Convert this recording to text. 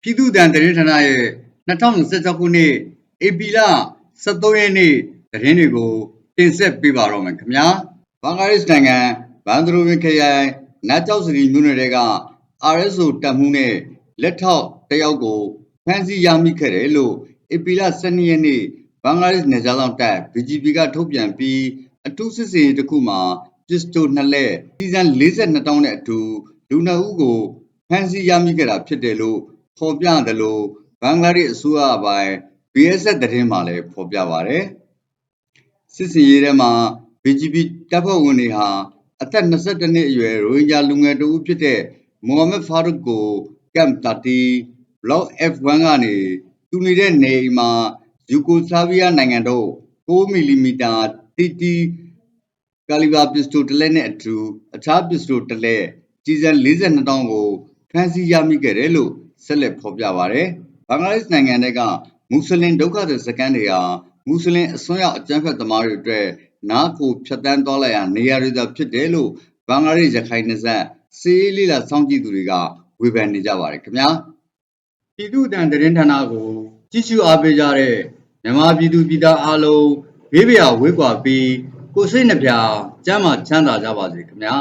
ပြည်သူ့တန်သတင်းဌာနရဲ့2026ခုနှစ်ဧပြီလ23ရက်နေ့သတင်းတွေကိုတင်ဆက်ပေးပါတော့မယ်ခင်ဗျာဘင်္ဂလားဒေ့ရှ်နိုင်ငံဘန်ဒရိုဝင်ခရိုင်နတ်ကျောက်စရီမြို့နယ်က RSO တပ်မှုနဲ့လက်ထောက်တယောက်ကိုဖမ်းဆီးရမိခဲ့တယ်လို့ဧပြီလ12ရက်နေ့ဘင်္ဂလားဒေ့ရှ်နယ်ခြားစောင့်တပ် BGP ကထုတ်ပြန်ပြီးအထူးစစ်စင်ရေးတစ်ခုမှာပစ္စတို2လက်စီဇန်42တောင်းနဲ့အတူလူ2ဦးကိုဖမ်းဆီးရမိခဲ့တာဖြစ်တယ်လို့ဖော်ပြတယ်လို့ဘင်္ဂလားဒေ့ရှ်အစိုးရအပိုင်း BSS သတင်းမှာလည်းဖော်ပြပါတယ်စစ်စင်ရေးထဲမှာ BGP တပ်ဖွဲ့ဝင်တွေဟာအသက်22နှစ်အရွယ်ရိုဟင်ဂျာလူငယ်တဦးဖြစ်တဲ့မိုဟာမက်ဖာရုကို Camp 30 Block F1 ကနေသူနေတဲ့နေအိမ်မှာယူဂိုဆလာဗီးယားနိုင်ငံတို့9မီလီမီတာ TT ကာလီဘာပစ္စတိုတစ်လက်နဲ့အတူအခြားပစ္စတိုတစ်လက်စီဇန်42တောင်းကိုဖမ်းဆီးရမိခဲ့တယ်လို့ဆက်လက်ဖော်ပြပါတယ်ဘင်္ဂလားဒေ့ရှ်နိုင်ငံကမွတ်စလင်ဒုက္ခသည်စခန်းတွေဟာမွတ်စလင်အစွန်းရောက်အကြမ်းဖက်သမားတွေအတွက်နားကိုဖြတ်တန်းသွားလာရနေရာတွေသာဖြစ်တယ်လို့ဘင်္ဂလားဒေ့ရှ်ရခိုင်နယ်စပ်စစ်ရေးလေ့လာစောင့်ကြည့်သူတွေကဝေဖန်နေကြပါတယ်ခင်ဗျာပြည်သူ့တန်သတင်းဌာနကိုကြည့်ရှုအားပေးကြတဲ့မြန်မာပြည်သူပြည်သားအားလုံးဘေးပရာဝေးကွာပြီးကိုယ်စိတ်နှပြကျန်းမာချမ်းသာကြပါစေခင်ဗျာ